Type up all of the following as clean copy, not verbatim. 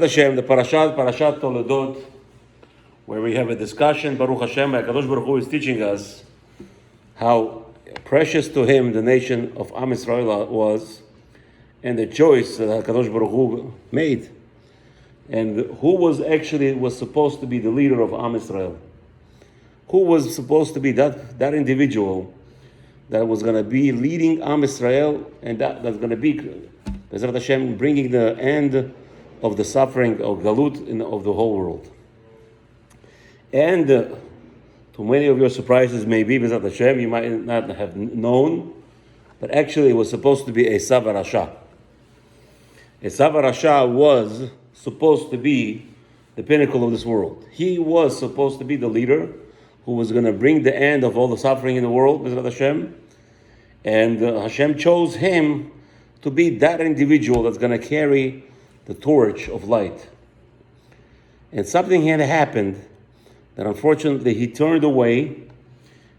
Hashem, the Parashat Toldoth, where we have a discussion. Baruch Hashem, HaKadosh Baruch Hu is teaching us how precious to him the nation of Am Yisrael was, and the choice that HaKadosh Baruch Hu made, and who was supposed to be the leader of Am Yisrael. Who was supposed to be that individual that was going to be leading Am Yisrael, and that's going to be Bezrat Hashem bringing the end of the suffering of Galut of the whole world. And to many of your surprises, maybe Bezrat Hashem, you might not have known, but actually it was supposed to be Eisav Rasha. Eisav Rasha was supposed to be the pinnacle of this world. He was supposed to be the leader who was going to bring the end of all the suffering in the world, Bezrat Hashem. And Hashem chose him to be that individual that's going to carry the torch of light. And something had happened that unfortunately he turned away.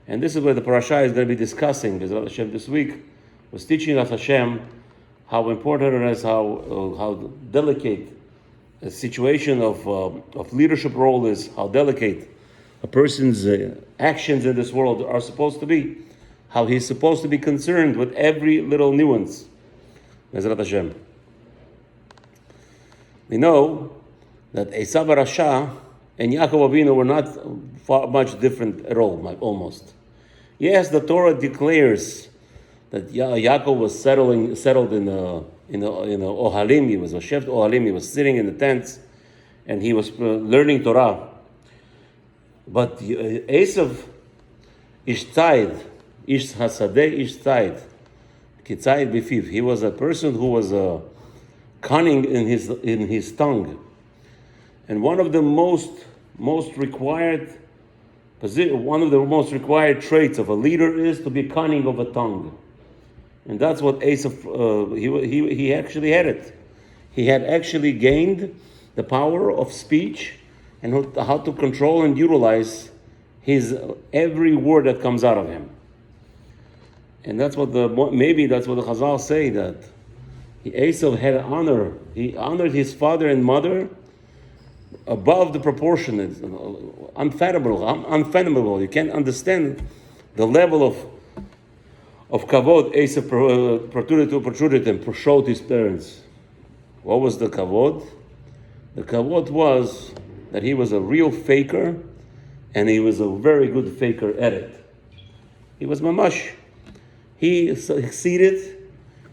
And this is where the Parshat is going to be discussing. Bezrat Hashem this week was teaching us Hashem how important it is, how delicate the situation of leadership role is, how delicate a person's actions in this world are supposed to be, how he's supposed to be concerned with every little nuance. Bezrat Hashem. We know that Eisav Rasha and Yaakov Avinu were not much different at all, almost. Yes, the Torah declares that Yaakov was settled in Ohalim. He was a chef Ohalim. He was sitting in the tents, and he was learning Torah. But Eisav ish tzayid, ish hasadeh, ish tzayid, kitzayid bifiv. He was a person who was cunning in his tongue, and one of the most required traits of a leader is to be cunning of a tongue, and that's what Eisav he actually had it. He had actually gained the power of speech and how to control and utilize his every word that comes out of him, and that's what maybe that's what the Chazal say, that Eisav had honor. He honored his father and mother above the proportion. It's unfathomable. You can't understand the level of kavod Eisav protruded and showed his parents. What was the kavod? The kavod was that he was a real faker, and he was a very good faker at it. He was mamash. He succeeded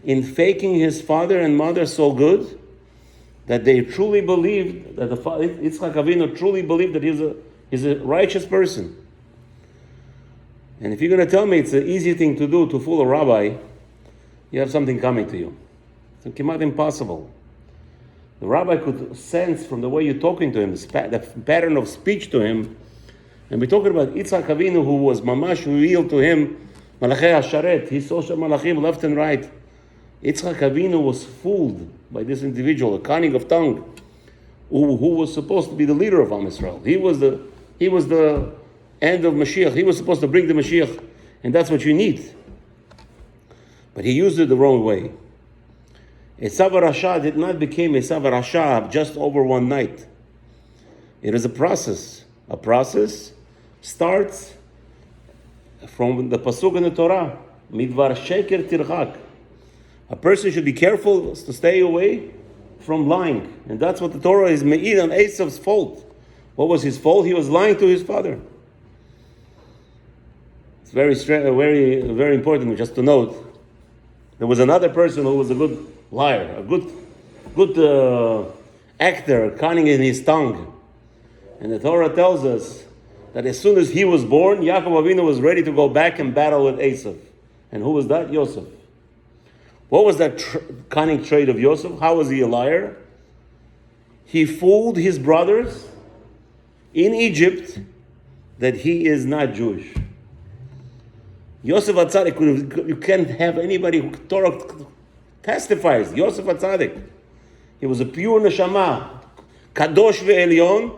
in faking his father and mother so good that they truly believed that Yitzchak Avinu truly believed that he's a righteous person. And if you're going to tell me it's an easy thing to do to fool a rabbi, you have something coming to you. It's kimat impossible. The rabbi could sense from the way you're talking to him, the pattern of speech to him, and we're talking about Yitzchak Avinu, who was mamash revealed to him, Malachei Hasharet. He saw Malachim left and right. Yitzchak Avinu was fooled by this individual, a cunning of tongue, who was supposed to be the leader of Am Yisrael. He was the end of Mashiach. He was supposed to bring the Mashiach, and that's what you need. But he used it the wrong way. Eisav Rasha did not become Eisav Rasha just over one night. It is a process. A process starts from the pasuk in the Torah, Midvar Sheker Tirchak. A person should be careful to stay away from lying. And that's what the Torah is me'id on Eisav's fault. What was his fault? He was lying to his father. It's very, very important just to note. There was another person who was a good liar, a good actor, cunning in his tongue. And the Torah tells us that as soon as he was born, Yaakov Avinu was ready to go back and battle with Eisav. And who was that? Yosef. What was that cunning trait of Yosef? How was he a liar? He fooled his brothers in Egypt that he is not Jewish. Yosef HaTzadik, you can't have anybody who Torah testifies. Yosef HaTzadik, he was a pure neshama, kadosh ve'elyon,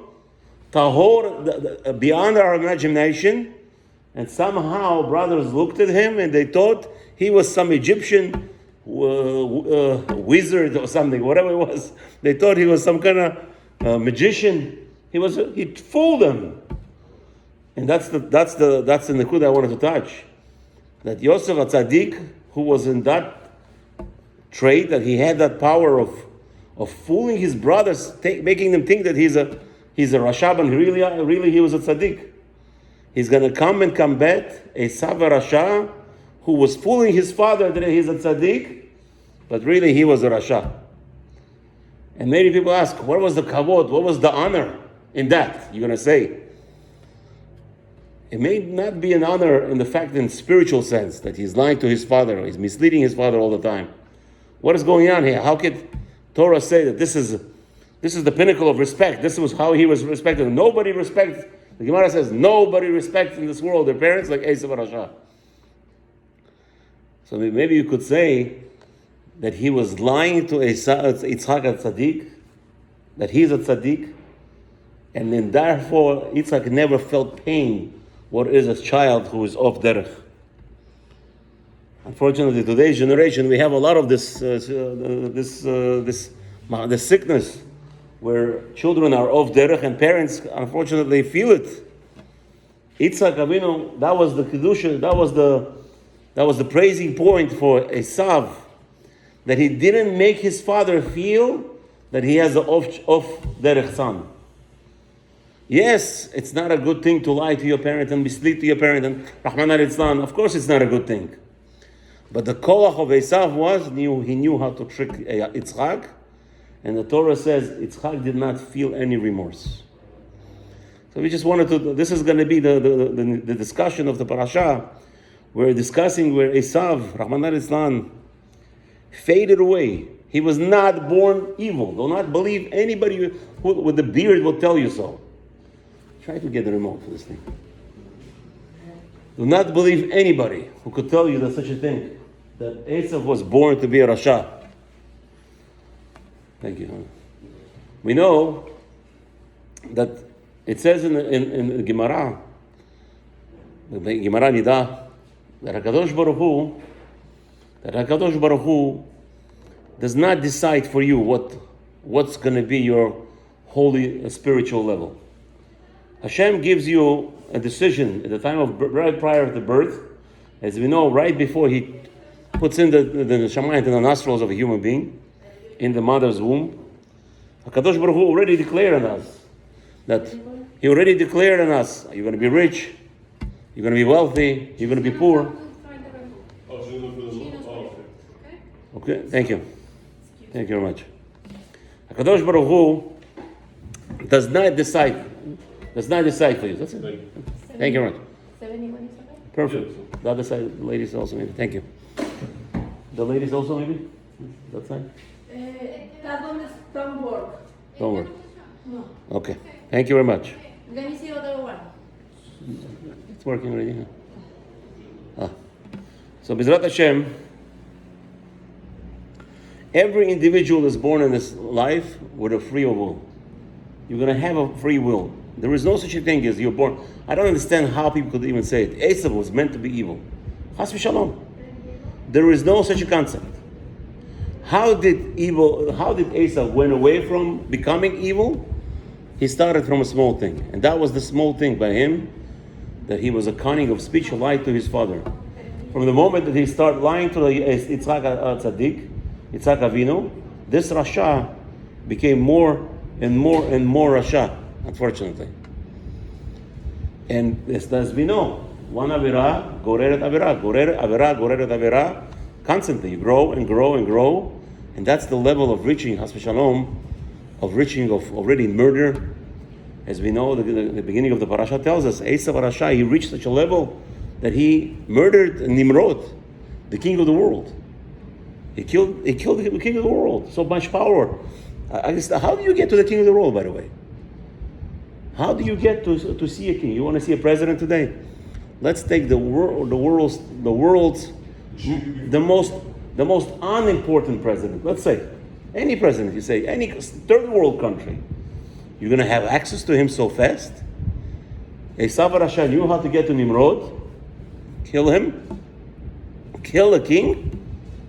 tahor, beyond our imagination, and somehow brothers looked at him and they thought he was some Egyptian wizard or something, whatever it was. They thought he was some kind of magician. He fooled them. And that's the nikud I wanted to touch. That Yosef HaTzadik, who was in that trait, that he had that power of fooling his brothers, making them think that he's a Rashab, and really he was a Tzaddik. He's going to come and combat Eisav Rasha, who was fooling his father that he's a Tzaddik, but really he was a Rasha. And many people ask, what was the kavod? What was the honor in that? You're going to say, it may not be an honor in the fact, in spiritual sense, that he's lying to his father, he's misleading his father all the time. What is going on here? How could Torah say that this is the pinnacle of respect? This was how he was respected. Nobody respects, the Gemara says, nobody respects in this world their parents like Eisav Rasha. So maybe you could say that he was lying to Yitzhak HaTzadik, that he's a Tzaddik, and then therefore Yitzhak never felt pain. What is a child who is off derech? Unfortunately, today's generation, we have a lot of this sickness, where children are off derech and parents, unfortunately, feel it. Yitzhak Avinu, that was the kedusha, that was the praising point for Eisav, that he didn't make his father feel that he has an off derech son. Yes, it's not a good thing to lie to your parent and mislead to your parent, and Rahman al-Islam, of course it's not a good thing. But the koach of Eisav he knew how to trick Yitzchak, and the Torah says Yitzchak did not feel any remorse. So we just wanted to, this is going to be the discussion of the parasha. We're discussing where Eisav, Rahman al-Islam, faded away. He was not born evil. Do not believe anybody who with the beard will tell you so. Try to get the remote for this thing. Do not believe anybody who could tell you that such a thing, that Eisav was born to be a Rasha. Thank you. We know that it says in the Gemara, the Gemara Nida, that HaKadosh Baruch Hu does not decide for you what's going to be your holy spiritual level. Hashem gives you a decision at the time of right prior to birth, as we know, right before He puts in the neshama into the nostrils of a human being in the mother's womb. HaKadosh Baruch Hu already declared on us that He already declared on us, you're going to be rich, you're going to be wealthy, you're going to be poor. Okay, thank you. Thank you very much. HaKadosh Baruch Hu does not decide for you. That's it. Thank you very much. 71 is okay? Perfect. The other side, the ladies also maybe. Thank you. The ladies also maybe? That side? That one don't work. Don't work. No. Okay. Thank you very much. Let me see the other one. It's working already. So B'ezrat Hashem, every individual is born in this life with a free will. You're going to have a free will. There is no such a thing as you're born. I don't understand how people could even say it. Eisav was meant to be evil. Chas v'shalom. There is no such a concept. How did Eisav went away from becoming evil? He started from a small thing. And that was the small thing by him, that he was a cunning of speech, lied to his father. From the moment that he started lying to Yitzhak Tzaddik, Yitzhak Avinu, this Rasha became more and more and more Rasha, unfortunately. And as we know, one Avera, Goreret Avera, Goreret Avera, constantly you grow and grow and grow, and that's the level of reaching, Has v'Shalom, of already murder. As we know, the beginning of the parasha tells us, Eisav Rasha, he reached such a level that he murdered Nimrod, the king of the world. He killed the king of the world. So much power. How do you get to the king of the world, by the way? How do you get to see a king? You want to see a president today? Let's take the world's most unimportant president. Let's say any president. You say any third world country. You're going to have access to him so fast? Eisav Rasha knew how to get to Nimrod, kill him, kill a king.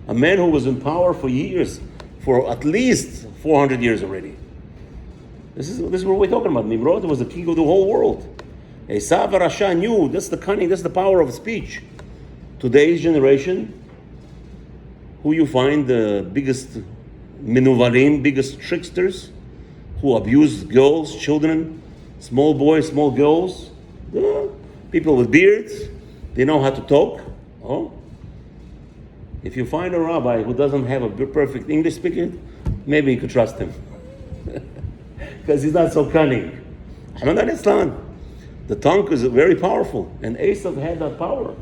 A man who was in power for years, for at least 400 years already. This is what we're talking about. Nimrod was the king of the whole world. Eisav Rasha knew, that's the cunning, that's the power of speech. Today's generation, who you find the biggest minuvarim, biggest tricksters, who abuse girls, children, small boys, small girls, people with beards, they know how to talk. Oh, if you find a rabbi who doesn't have a perfect English speaker, maybe you could trust him. Because he's not so cunning. The tongue is very powerful, and Eisav had that power.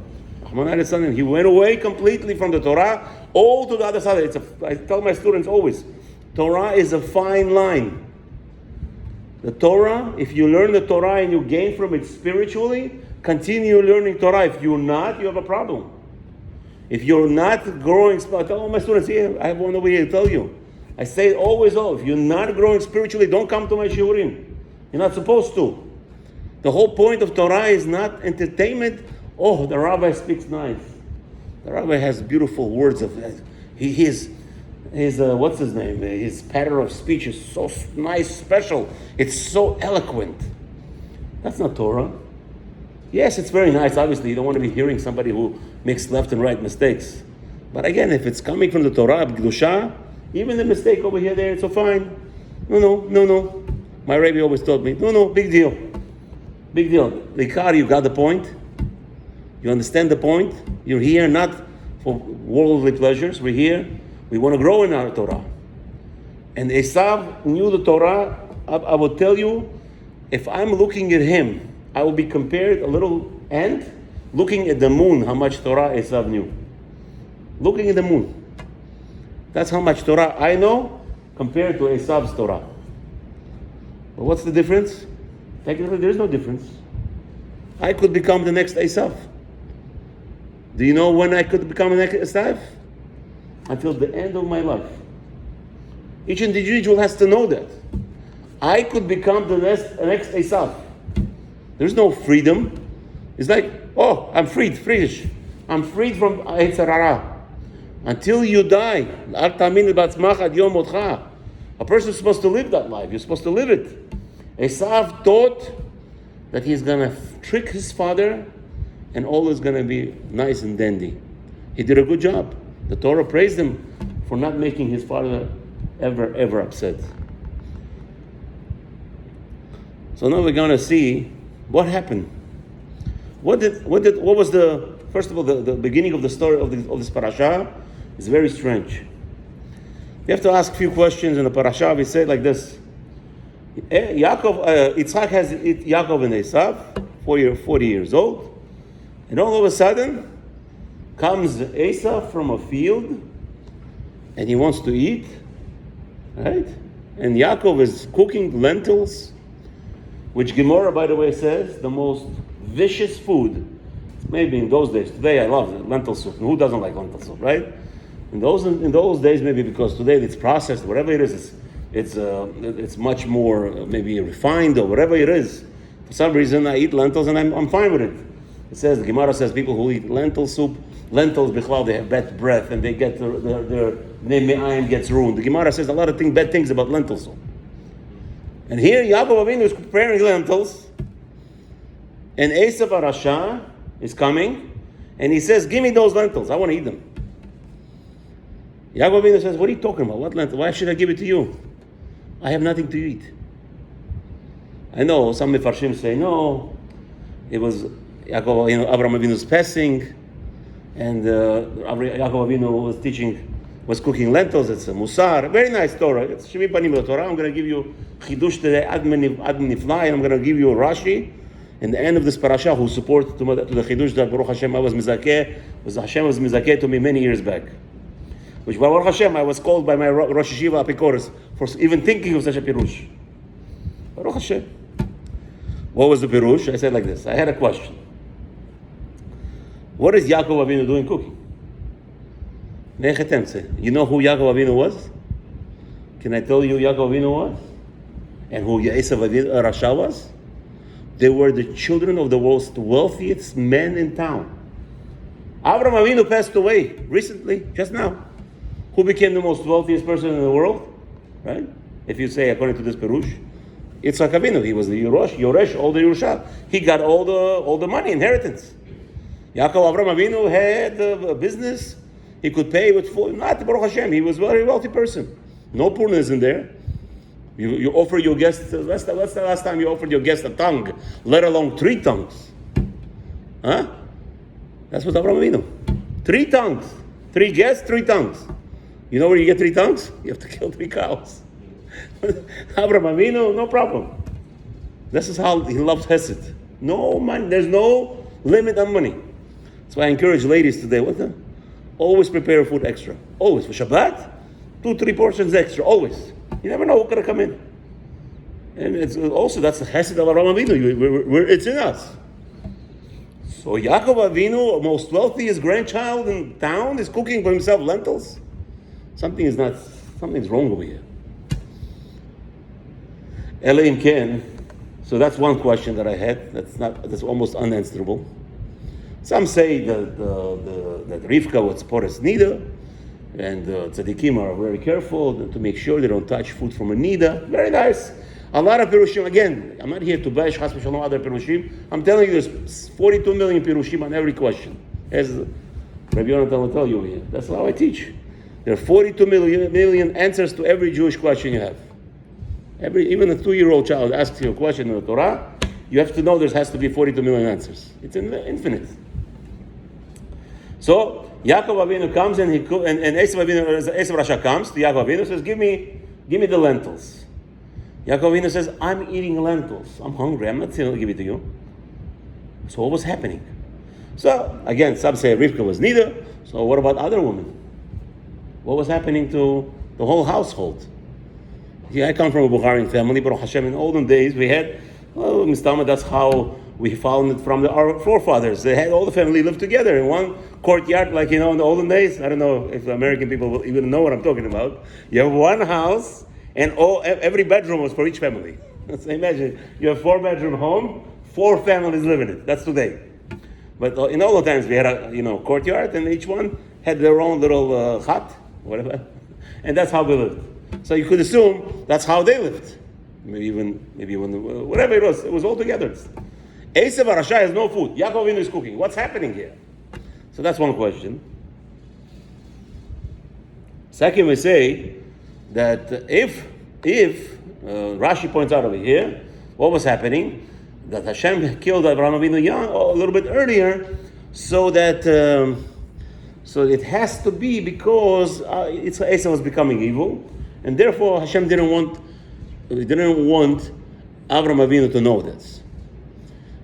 He went away completely from the Torah, all to the other side. I tell my students always, Torah is a fine line. The Torah, if you learn the Torah and you gain from it spiritually, continue learning Torah. If you're not, you have a problem. If you're not growing, I tell all my students here, I have one over here to tell you. I say it always, if you're not growing spiritually, don't come to my shiurim. You're not supposed to. The whole point of Torah is not entertainment. Oh, the rabbi speaks nice. The rabbi has beautiful words of his what's his name? His pattern of speech is so nice, special. It's so eloquent. That's not Torah. Yes, it's very nice. Obviously, you don't want to be hearing somebody who makes left and right mistakes. But again, if it's coming from the Torah, Gdusha, even the mistake over here, there, it's so fine. No. My Rabbi always told me, no, big deal. Big deal. Likar, you got the point. You understand the point. You're here not for worldly pleasures. We're here. We want to grow in our Torah. And Eisav knew the Torah. I will tell you, if I'm looking at him, I will be compared a little ant looking at the moon, how much Torah Eisav knew. Looking at the moon. That's how much Torah I know compared to Eisav's Torah. But what's the difference? Technically, there is no difference. I could become the next Eisav. Do you know when I could become the next Eisav? Until the end of my life. Each individual has to know that. I could become the next Eisav. There's no freedom. It's like, I'm freed. I'm freed from Yetzer Hara. Until you die. A person is supposed to live that life. You're supposed to live it. Eisav thought that he's going to trick his father and all is going to be nice and dandy. He did a good job. The Torah praised him for not making his father ever upset. So now we're going to see what happened. What was the, first of all, the beginning of the story of this parasha is very strange. You have to ask a few questions in the parasha. We say it like this. Yitzchak has Yaakov and Eisav, 40 years old. And all of a sudden, comes Eisav from a field, and he wants to eat, right? And Yaakov is cooking lentils, which Gemara, by the way, says the most vicious food. Maybe in those days. Today, I love it, lentil soup. Who doesn't like lentil soup, right? In those days, maybe because today it's processed, whatever it is, it's much more maybe refined or whatever it is. For some reason, I eat lentils and I'm fine with it. It says, the Gemara says, people who eat lentil soup, lentils, bichlal, they have bad breath and they get their me'ayim gets ruined. The Gemara says a lot of bad things about lentil soup. And here, Yaakov Avinu is preparing lentils, and Eisav Rasha is coming, and he says, give me those lentils, I want to eat them. Yaakov Avinu says, what are you talking about? What lentil? Why should I give it to you? I have nothing to eat. I know some Mefarshim say, no, it was Avraham Avinu's passing, and Yaakov Avinu was cooking lentils. It's a musar, very nice Torah. It's Shemi Panim Torah. I'm going to give you chidush today, ad nifla, and I'm going to give you a Rashi in the end of this parasha who support to the chidush that Baruch Hashem Hashem was mizakeh to me many years back. Which Baruch Hashem I was called by my Rosh Yeshiva Apikoros for even thinking of such a pirush. Baruch Hashem. What was the pirush? I said like this. I had a question. What is Yaakov Avinu doing cooking? You know who Yaakov Avinu was? Can I tell you who Yaakov Avinu was? And who Eisav Rasha was? They were the children of the world's wealthiest men in town. Avraham Avinu passed away recently, just now. Who became the most wealthiest person in the world? Right? If you say according to this Perush, Yitzchak Avinu. He was the Yoresh, all the Yerusha. He got all the money, inheritance. Yaakov Avraham Avinu had a business. He could pay with full. Not Baruch Hashem. He was a very wealthy person. No poorness in there. You offer your guest. What's the last time you offered your guest a tongue, let alone 3 tongues? Huh? That's what Avraham Avinu. 3 tongues. 3 guests, 3 tongues. You know where you get 3 tongues? You have to kill 3 cows. Avraham Avinu, no problem. This is how he loves Hesed. No money. There's no limit on money. That's why I encourage ladies today. Always prepare food extra. Always for Shabbat, 2-3 portions extra. Always. You never know who's gonna come in. And it's also that's the Hesed of Avraham Avinu. It's in us. So Yaakov Avinu, most wealthiest grandchild in town, is cooking for himself lentils. Something's wrong over here. Elohim Ken. So that's one question that I had. That's almost unanswerable. Some say that Rivka was Porous Nida, and tzaddikim are very careful to make sure they don't touch food from a Nida. Very nice. A lot of Pirushim, again, I'm not here to bash Chas v'Shalom other Pirushim. I'm telling you there's 42 million Pirushim on every question. As Rabbi Yonatan will tell you here. That's how I teach. There are 42 million answers to every Jewish question you have. Even a 2-year-old child asks you a question in the Torah, you have to know there has to be 42 million answers. It's infinite. So Yaakov Avinu comes and Eisav Rasha comes to Yaakov Avinu and says, give me the lentils. Yaakov Avinu says, I'm eating lentils. I'm hungry. I'm not going to give it to you. So what was happening? So again, some say Rivka was neither. So what about other women? What was happening to the whole household? Yeah, I come from a Bukharian family, Baruch Hashem. In olden days, we had, Mistama, that's how we found it from our forefathers. They had all the family lived together in one courtyard, like, in the olden days. I don't know if American people will even know what I'm talking about. You have one house, and every bedroom was for each family. So imagine, you have 4-bedroom home, 4 families live in it. That's today. But in olden times, we had a courtyard, and each one had their own little hut, whatever. And that's how we lived. So you could assume that's how they lived. Maybe when whatever it was all together. Eisav Rasha has no food. Yaakov Avinu is cooking. What's happening here? So that's one question. Second, we say that if Rashi points out over here, what was happening? That Hashem killed Avraham Avinu young, a little bit earlier, so that so it has to be because Eisav was becoming evil. And therefore, Hashem didn't want Avraham Avinu to know this.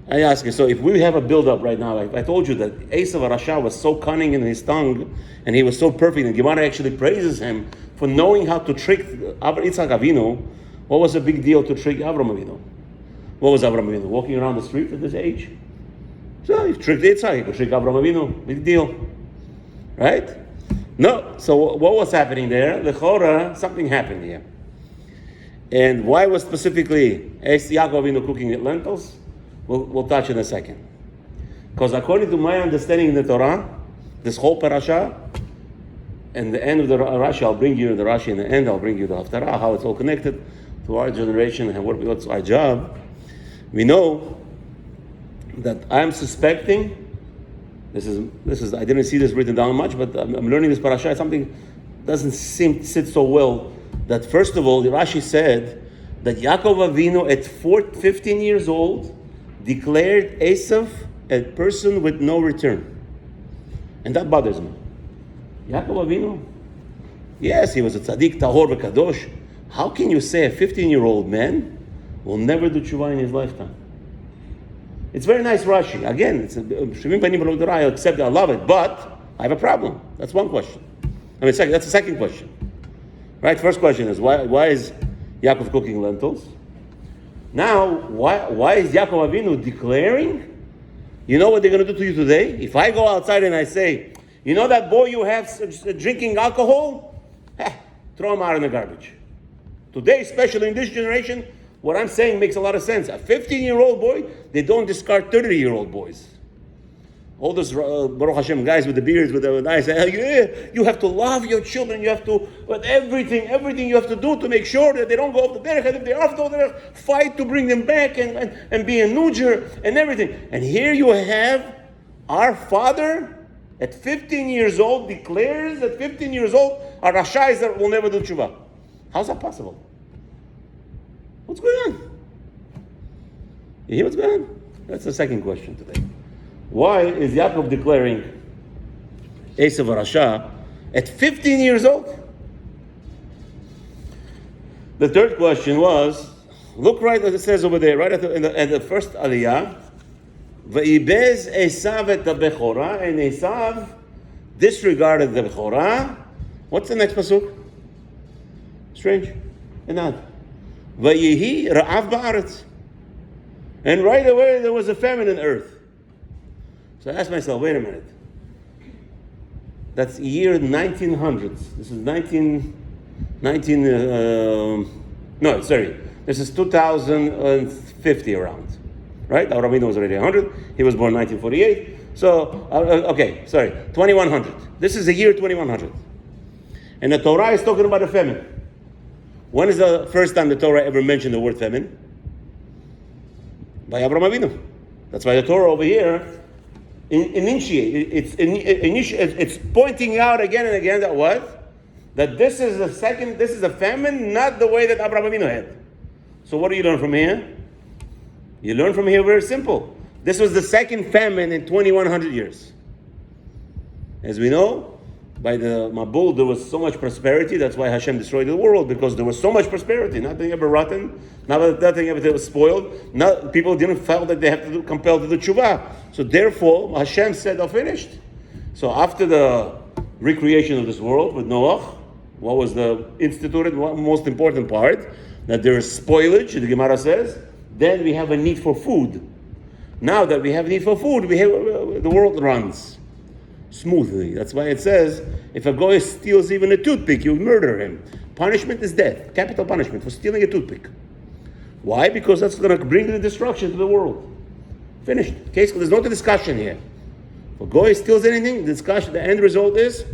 I ask you, so if we have a build-up right now, like I told you that Eisav Rasha was so cunning in his tongue, and he was so perfect, and Gemara actually praises him for knowing how to trick Yitzchak Avinu. What was a big deal to trick Avraham Avinu? What was Avraham Avinu? Walking around the street at this age? So he tricked Yitzchak, he could trick Avraham Avinu. Big deal. Right? No. So what was happening there? Lechora, something happened here. And why was specifically Yaakov Avinu cooking lentils? We'll touch in a second. Because according to my understanding in the Torah, this whole parasha, and the end of the Rashi, I'll bring you the Rashi in the end, I'll bring you the Haftarah, how it's all connected to our generation and what's our job. We know that I'm suspecting, this is I didn't see this written down much, but I'm learning this parasha. Something doesn't sit so well. That first of all, the Rashi said that Yaakov Avinu at 15 years old declared Eisav a person with no return, and that bothers me. Yaakov Avinu, yes, he was a tzaddik, tahor v'kadosh. How can you say a 15-year-old man will never do tshuva in his lifetime? It's very nice Rashi. Again, it's Shemim Panim B'Lo Torah. I accept it, I love it, but I have a problem. That's one question. That's the second question. Right? First question is why is Yaakov cooking lentils? Now, why is Yaakov Avinu declaring? You know what they're going to do to you today? If I go outside and I say, you know that boy you have drinking alcohol? Throw him out in the garbage. Today, especially in this generation, what I'm saying makes a lot of sense. A 15-year-old boy, they don't discard 30-year-old boys. All those Baruch Hashem guys with the beards, with the nice, yeah, you have to love your children. You have to, but everything you have to do to make sure that they don't go off the derech. And if they are off the derech, fight to bring them back and be a nujer and everything. And here you have our father at 15 years old declares that 15 years old are rashais that will never do tshuva. How's that possible? What's going on? You hear what's going on? That's the second question today. Why is Yaakov declaring Eisav Rasha at 15 years old? The third question was, look right as it says over there, right at the first aliyah, Va'ibez Eisav et Bechorah, and Eisav disregarded the Bechorah. What's the next pasuk? Strange. And odd. Vayihi Ra'av Ba'aretz. And right away there was a famine in earth. So I asked myself, wait a minute. That's year 1900s. This is 2050 around. Right? Avraham was already 100. He was born 1948. So, 2100. This is the year 2100. And the Torah is talking about a famine. When is the first time the Torah ever mentioned the word famine? By Avraham Avinu. That's why the Torah over here it's pointing out again and again that what? That this is a famine, not the way that Avraham Avinu had. So what do you learn from here? You learn from here very simple. This was the second famine in 2100 years. As we know, by the Mabul, there was so much prosperity. That's why Hashem destroyed the world, because there was so much prosperity. Nothing ever rotten, nothing ever was spoiled. People didn't feel that they have to compelled to do tshuva. So therefore, Hashem said, "Oh, finished." So after the recreation of this world with Noah, what was the instituted, most important part? That there is spoilage, the Gemara says. Then we have a need for food. Now that we have need for food, the world runs smoothly. That's why it says, if a guy steals even a toothpick, you murder him. Punishment is death, capital punishment for stealing a toothpick. Why? Because that's going to bring the destruction to the world. Finished. Case, there's no discussion here. If a guy steals anything, the end result is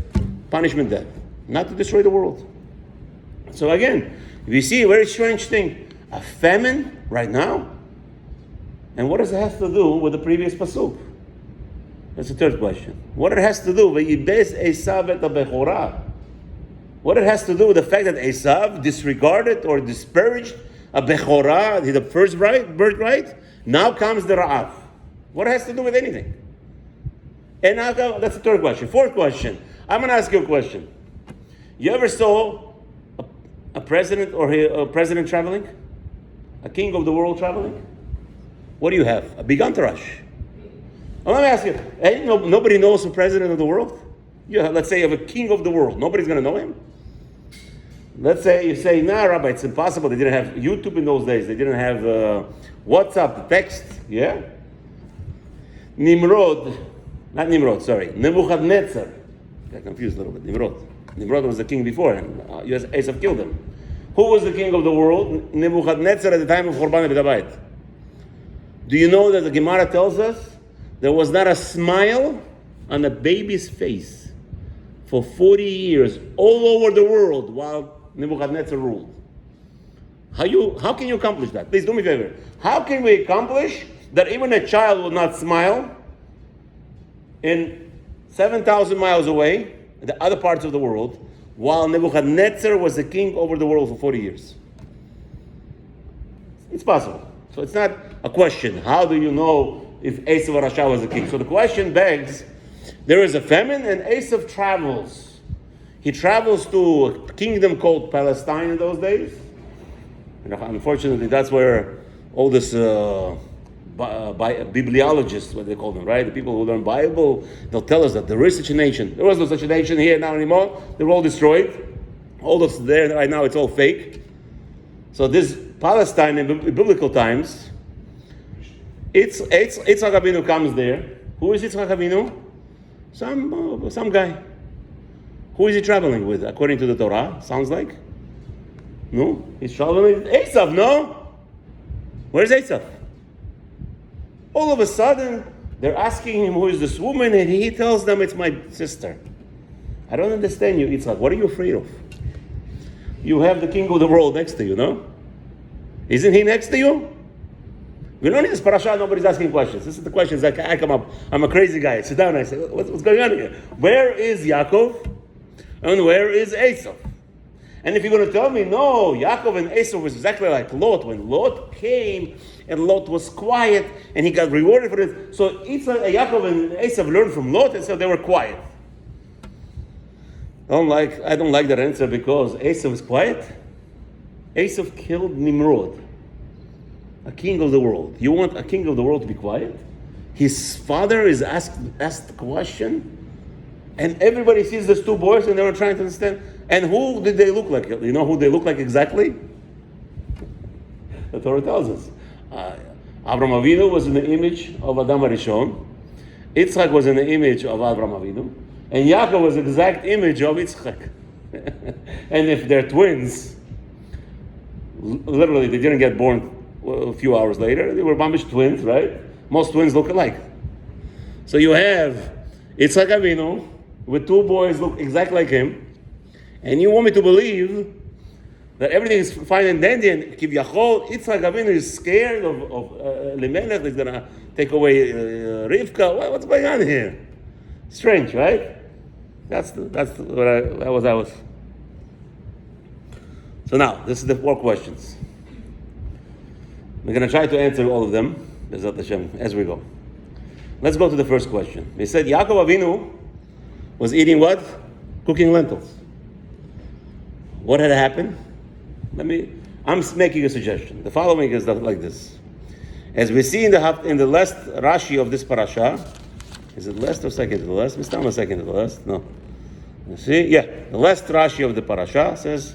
punishment, death, not to destroy the world. So again, we see a very strange thing. A famine right now? And what does it have to do with the previous pasuk? That's the third question. What it has to do with Eisav et Bechorah? What it has to do with the fact that Eisav disregarded or disparaged a Bechorah, the first birthright? Now comes the Ra'av. What has to do with anything? And now, that's the third question. Fourth question. I'm going to ask you a question. You ever saw a president or a president traveling? A king of the world traveling? What do you have? A big entourage. Well, let me ask you, nobody knows the president of the world? Let's say you have a king of the world. Nobody's going to know him? Let's say you say, nah, Rabbi, it's impossible. They didn't have YouTube in those days. They didn't have WhatsApp, text. Yeah? Nebuchadnezzar. Got confused a little bit. Nimrod was the king before, and Eisav killed him. Who was the king of the world? Nebuchadnezzar at the time of Churban Beit. Do you know that the Gemara tells us there was not a smile on a baby's face for 40 years all over the world while Nebuchadnezzar ruled? How can you accomplish that? Please do me a favor. How can we accomplish that even a child will not smile in 7,000 miles away, in the other parts of the world, while Nebuchadnezzar was the king over the world for 40 years? It's possible. So it's not a question. How do you know if Eisav Rasha was the king? So the question begs, there is a famine and Eisav travels. He travels to a kingdom called Palestine in those days. And unfortunately, that's where all this bibliologists, what they call them, right? The people who learn Bible, they'll tell us that there is such a nation. There was no such a nation here now anymore. They were all destroyed. All that's there right now, it's all fake. So this Palestine in biblical times, Yitzchak Avinu comes there. Who is Yitzchak Avinu? Some guy. Who is he traveling with, according to the Torah? Sounds like? No? He's traveling with Eisav, no? Where's Eisav? All of a sudden, They're asking him, who is this woman? And he tells them, it's my sister. I don't understand you, Yitzchak. What are you afraid of? You have the king of the world next to you, no? Isn't he next to you? We don't need this parasha, nobody's asking questions. This is the questions that I come up. I'm a crazy guy. I sit down and I say, what's going on here? Where is Yaakov? And where is Eisav? And if you're going to tell me, no, Yaakov and Eisav was exactly like Lot. When Lot came and Lot was quiet and he got rewarded for it. So Yaakov and Eisav learned from Lot and so they were quiet. I don't like that answer because Eisav is quiet. Eisav killed Nimrod, a king of the world. You want a king of the world to be quiet? His father is asked the question, and everybody sees these two boys and they were trying to understand. And who did they look like? You know who they look like exactly? The Torah tells us. Avraham Avinu was in the image of Adam HaRishon. Yitzchak was in the image of Avraham Avinu. And Yaakov was the exact image of Yitzchak. And if they're twins, literally they didn't get born a few hours later. They were mamish twins, right? Most twins look alike. So you have Yitzchak Avinu with two boys look exactly like him. And you want me to believe that everything is fine and dandy, and Kivyachol, Yitzchak Avinu is scared of Elimelech, he's going to take away Rivka. What's going on here? Strange, right? That's what I was. So now, this is the 4 questions. We're going to try to answer all of them, B'ezrat Hashem, as we go. Let's go to the first question. He said, Yaakov Avinu was eating what? Cooking lentils. What had happened? I'm making a suggestion. The following is like this. As we see in the last Rashi of this parasha, is it last or second to the last? Mistama second to the last? No. You see? Yeah. The last Rashi of the parasha says,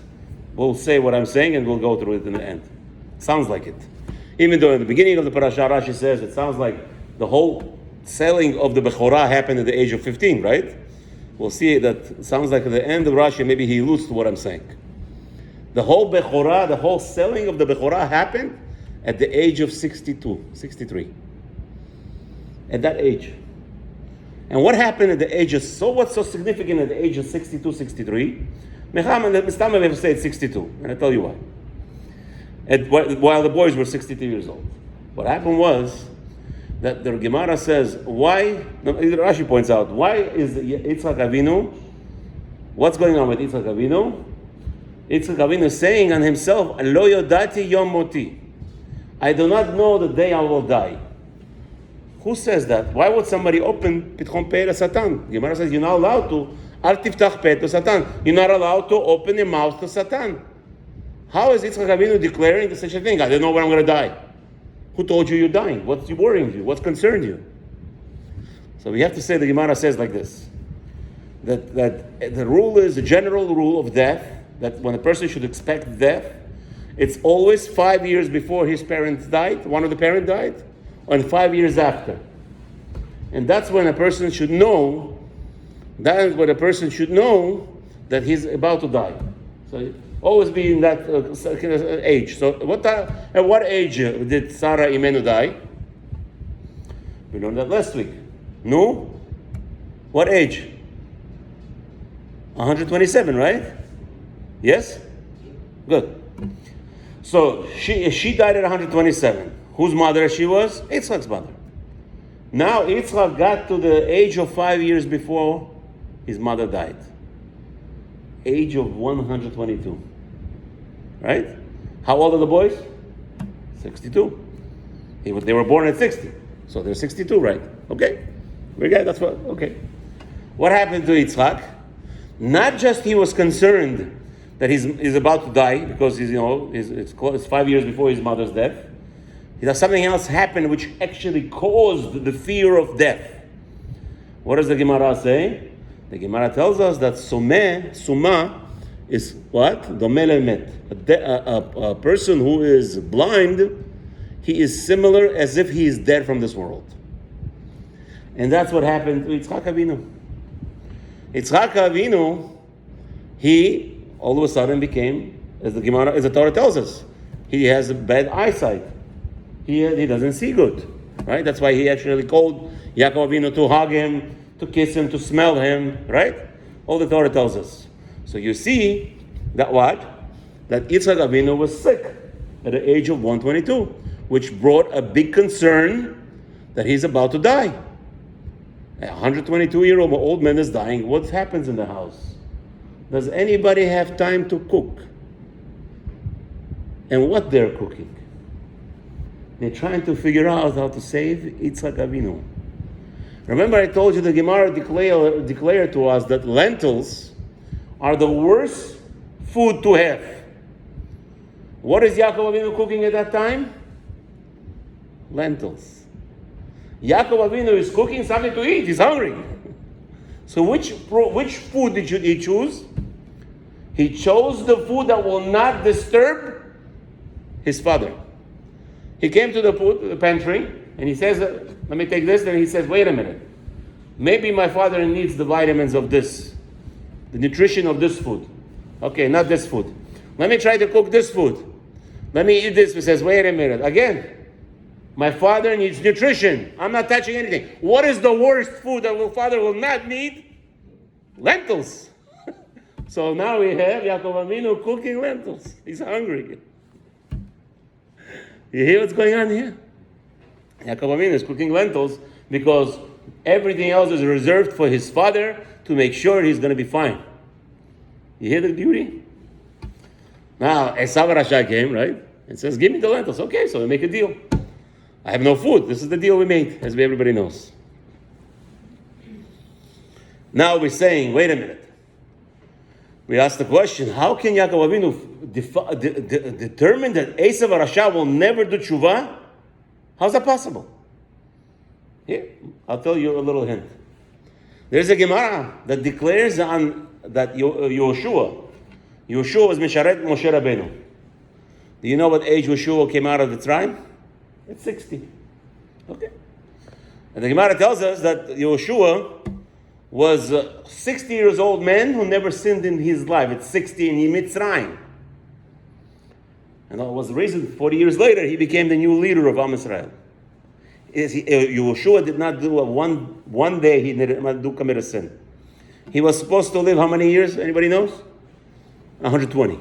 we'll say what I'm saying and we'll go through it in the end. Sounds like it. Even though in the beginning of the parasha, Rashi says it sounds like the whole selling of the Bechorah happened at the age of 15, right? We'll see that it sounds like at the end of Rashi, maybe he alludes to what I'm saying. The whole Bechorah, the whole selling of the Bechorah happened at the age of 63. At that age. And what happened at the age of, what's so significant at the age of 62, 63? Mecham and the Mistama never said 62, and I'll tell you why. While the boys were 62 years old. What happened was that the Gemara says, Rashi points out, why is Yitzchak Avinu, what's going on with Yitzchak Avinu? Yitzchak Avinu is saying on himself, Lo yodati yom moti. I do not know the day I will die. Who says that? Why would somebody open Pitchon Pei Satan? Gemara says, you're not allowed to. Al tiftach peh to Satan. You're not allowed to open your mouth to Satan. How is Yitzchak Avinu declaring such a thing? I don't know when I'm going to die. Who told you you're dying? What's worrying you? What's concerned you? So we have to say the Gemara says like this. That the rule is, the general rule of death, that when a person should expect death, it's always 5 years before his parents died, one of the parents died, and 5 years after. And that's when a person should know, that that he's about to die. So always be in that age. So at what age did Sarah Imenu die? We learned that last week. No? What age? 127, right? Yes? Good. So she died at 127. Whose mother she was? Yitzchak's mother. Now Yitzchak got to the age of 5 years before his mother died. Age of 122. Right? How old are the boys? 62. They were born at 60. So they're 62, right? Okay. That's what, okay. What happened to Yitzchak? Not just he was concerned that he's about to die because it's 5 years before his mother's death. Something else happened which actually caused the fear of death. What does the Gemara say? The Gemara tells us that suma is what? Domeh le'emet. A person who is blind, he is similar as if he is dead from this world. And that's what happened to Yitzchak Avinu. Yitzchak Avinu, he all of a sudden became, as the Torah tells us, he has a bad eyesight. He doesn't see good. right? That's why he actually called Yaakov Avinu to hug him, to kiss him, to smell him, right? All the Torah tells us. So you see that what? That Yitzchak Avinu was sick at the age of 122, which brought a big concern that he's about to die. A 122-year-old old man is dying. What happens in the house? Does anybody have time to cook? And what they're cooking? They're trying to figure out how to save Yitzchak Avinu. Remember, I told you the Gemara declared to us that lentils are the worst food to have. What is Yaakov Avinu cooking at that time? Lentils. Yaakov Avinu is cooking something to eat. He's hungry. So which food did he choose? He chose the food that will not disturb his father. He came to the pantry and he says, let me take this. Then he says, wait a minute. Maybe my father needs the vitamins of this, the nutrition of this food. Okay, not this food. Let me try to cook this food. Let me eat this. He says, wait a minute. Again, my father needs nutrition. I'm not touching anything. What is the worst food that my father will not need? Lentils. So now we have Yaakov Avinu cooking lentils. He's hungry. You hear what's going on here? Yaakov Avinu is cooking lentils because everything else is reserved for his father to make sure he's going to be fine. You hear the beauty? Now, Eisav Rasha came, right? And says, give me the lentils. Okay, so we make a deal. I have no food. This is the deal we made, as everybody knows. Now we're saying, wait a minute. We ask the question, how can Yaakov Avinu determine that Eisav Rasha will never do tshuva? How's that possible? Here, I'll tell you a little hint. There's a Gemara that declares that Yehoshua was Misharet Moshe Rabbeinu. Do you know what age Yehoshua came out of the tribe? At 60. Okay. And the Gemara tells us that Yehoshua was a 60 years old man who never sinned in his life. At 60 in Mitzrayim. And that was the reason 40 years later he became the new leader of Am Yisrael. Yehoshua did not do one day he did not commit a sin. He was supposed to live how many years? Anybody knows? 120.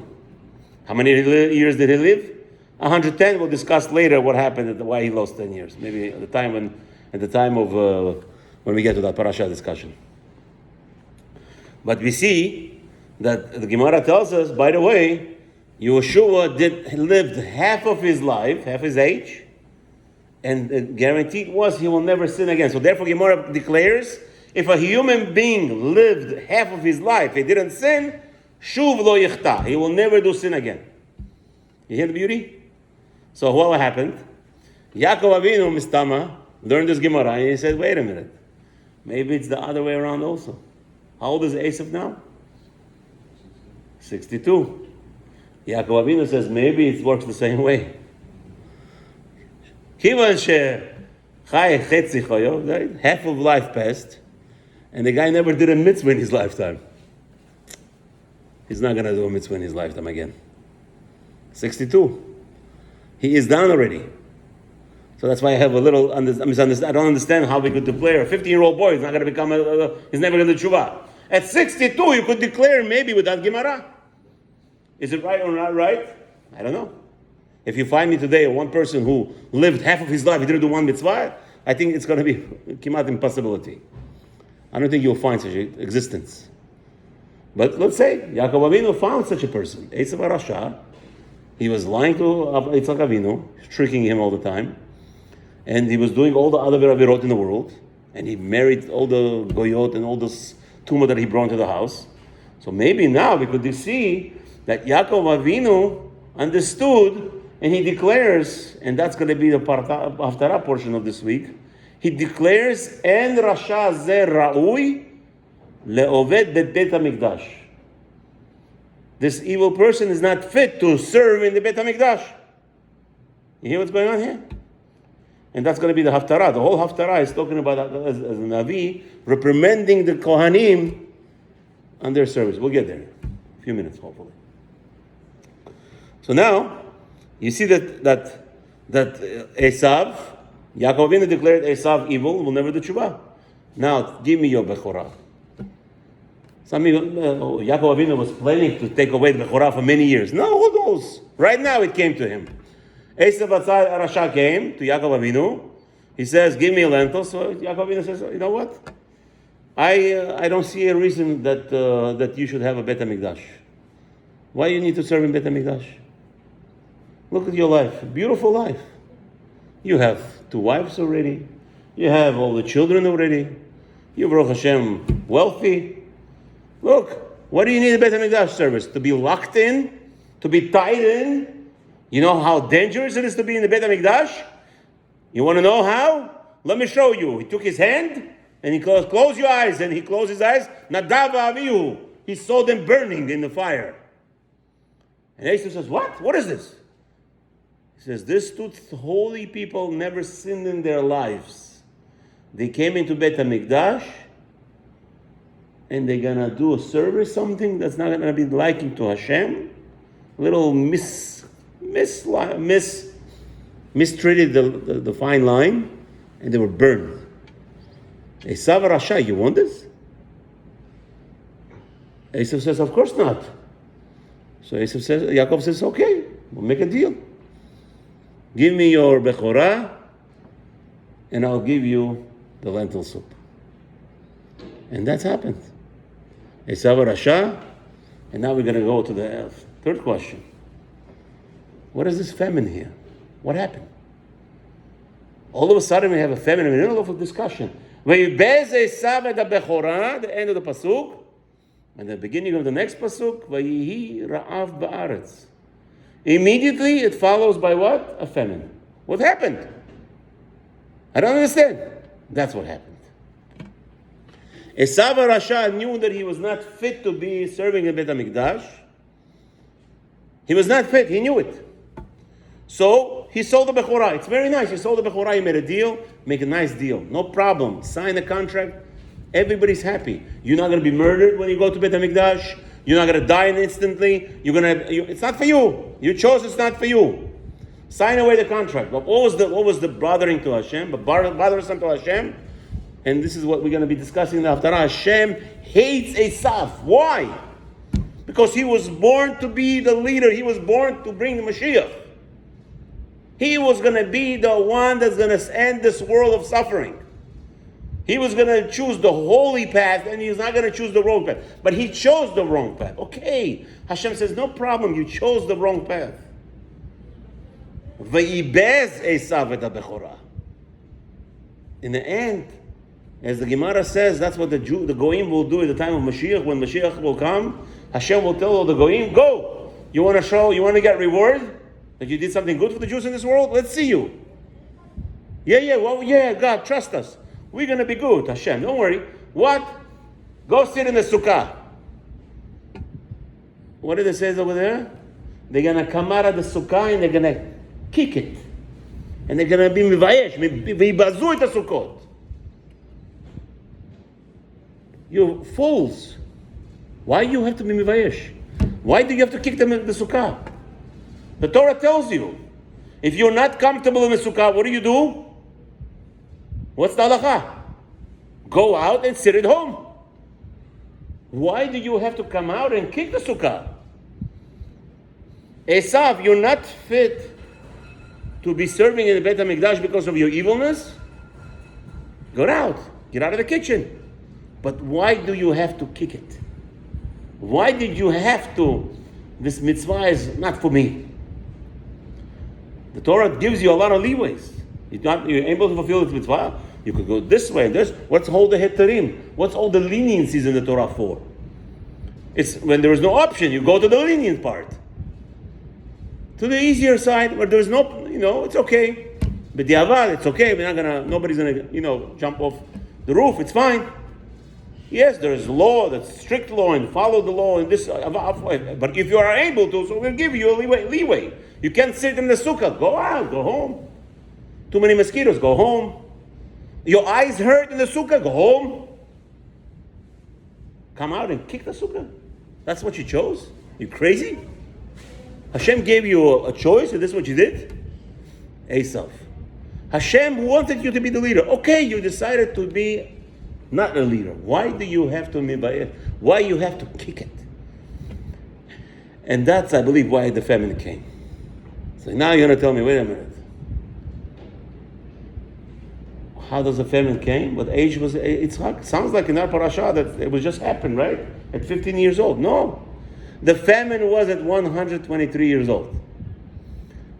How many years did he live? 110. We'll discuss later what happened, why he lost 10 years. Maybe at the time of when we get to that Parshat discussion. But we see that the Gemara tells us, by the way, Yehoshua lived half of his life, half his age, and guaranteed was he will never sin again. So therefore, Gemara declares, if a human being lived half of his life, he didn't sin, shuv lo yichta, he will never do sin again. You hear the beauty? So what happened? Yaakov Avinu Mistama learned this Gemara and he said, wait a minute, maybe it's the other way around also. How old is Eisav now? 62. Yaakov Avinu says, maybe it works the same way. Half of life passed, and the guy never did a mitzvah in his lifetime. He's not going to do a mitzvah in his lifetime again. 62. He is down already. So that's why I have a little misunderstanding. I don't understand how we could declare a 15-year-old boy is not going to become he's never going to do tshuva. At 62, you could declare maybe without Gemara. Is it right or not right? I don't know. If you find me today one person who lived half of his life, he didn't do one mitzvah, I think it's going to be kimat impossibility. I don't think you'll find such an existence. But let's say Yaakov Avinu found such a person. Eisav Rasha, he was lying to Yitzchak Avinu, tricking him all the time, and he was doing all the other avirot in the world, and he married all the goyot and all this tumah that he brought to the house. So maybe now we could see that Yaakov Avinu understood, and he declares, and that's going to be the Haftarah portion of this week. He declares, "En Rasha ze ra'ui le'oved beit hamikdash." This evil person is not fit to serve in the Beit HaMikdash. You hear what's going on here? And that's going to be the Haftarah. The whole Haftarah is talking about as a Navi reprimanding the Kohanim on their service. We'll get there in a few minutes, hopefully. So now, you see that Eisav Yaakov Avinu declared Eisav evil, will never do tshuva. Now, give me your Bechorah. Yaakov Avinu was planning to take away the Bechorah for many years. No, who knows? Right now it came to him. Eisav Rasha came to Yaakov Avinu. He says, give me a lentil. So Yaakov Avinu says, you know what? I don't see a reason that you should have a Bet HaMikdash. Why you need to serve in Bet HaMikdash? Look at your life. Beautiful life. You have 2 wives already. You have all the children already. You're, Baruch Hashem, wealthy. Look, what do you need a Bet HaMikdash service? To be locked in? To be tied in? You know how dangerous it is to be in the Bet HaMikdash? You want to know how? Let me show you. He took his hand and he close your eyes, and he closed his eyes. Nadav Avihu. He saw them burning in the fire. And Eisav says, what? What is this? He says, these 2 holy people never sinned in their lives. They came into Bet HaMikdash, and they're going to do a service, something that's not going to be liking to Hashem. A little mistreated the fine line, and they were burned. Eisav Rasha, you want this? Eisav says, of course not. So Yaakov says, okay, we'll make a deal. Give me your Bechorah, and I'll give you the lentil soup. And that's happened. Eisav Rasha, and now we're going to go to the 3rd question. What is this famine here? What happened? All of a sudden we have a famine in the middle of a discussion. Vayibez Eisav et HaBechorah, the end of the pasuk, and the beginning of the next pasuk, Vayihi Ra'av Ba'aretz. Immediately it follows by what? A famine. What happened? I don't understand. That's what happened. Eisav Rasha knew that he was not fit to be serving in Bet HaMikdash. He was not fit. He knew it. So he sold the Bechorah. It's very nice. He sold the Bechorah. He made a deal. Make a nice deal. No problem. Sign a contract. Everybody's happy. You're not going to be murdered when you go to Bet HaMikdash. You're not going to die instantly. It's not for you. You chose it's not for you. Sign away the contract. But what was the bothering to Hashem? But bothersome to Hashem? And this is what we're going to be discussing in the Haftarah. Hashem hates Eisav. Why? Because he was born to be the leader. He was born to bring the Mashiach. He was going to be the one that's going to end this world of suffering. He was going to choose the holy path, and he's not going to choose the wrong path. But he chose the wrong path. Okay. Hashem says, no problem, you chose the wrong path. Vayibez Eisav et HaBechorah. In the end, as the Gemara says, that's what the Goyim will do at the time of Mashiach. When Mashiach will come, Hashem will tell all the Goyim, go! You want to get reward? That you did something good for the Jews in this world? Let's see you. Yeah, God, trust us. We're going to be good, Hashem. Don't worry. What? Go sit in the sukkah. What did it say over there? They're going to come out of the sukkah and they're going to kick it. And they're going to be mivayesh, vibazu et sukkot. You fools. Why do you have to be mivayesh? Why do you have to kick them in the sukkah? The Torah tells you, if you're not comfortable in the sukkah, what do? What's the halakha? Go out and sit at home. Why do you have to come out and kick the sukkah? Eisav, you're not fit to be serving in the Bet HaMikdash because of your evilness. Get out of the kitchen. But why do you have to kick it? Why did you have to? This mitzvah is not for me. The Torah gives you a lot of leeways. You're able to fulfill this mitzvah. You could go this way and this. What's all the heterim? What's all the leniencies in the Torah for? It's when there is no option, you go to the lenient part. To the easier side, where there's no, it's okay. But the avad, it's okay. Nobody's gonna, jump off the roof. It's fine. Yes, there is law, that's strict law, and follow the law in this. But if you are able to, so we'll give you a leeway. You can't sit in the sukkah. Go out, go home. Too many mosquitoes, go home. Your eyes hurt in the sukkah, go home. Come out and kick the sukkah. That's what you chose? You crazy? Hashem gave you a choice, and this is what you did? Eisav. Hashem wanted you to be the leader. Okay, you decided to be not a leader. Why do you have to why you have to kick it? And that's, I believe, why the famine came. So now you're going to tell me, wait a minute. How does the famine came? What age was Yitzchak? Sounds like in our parasha that it was just happened, right? At 15 years old. No. The famine was at 123 years old.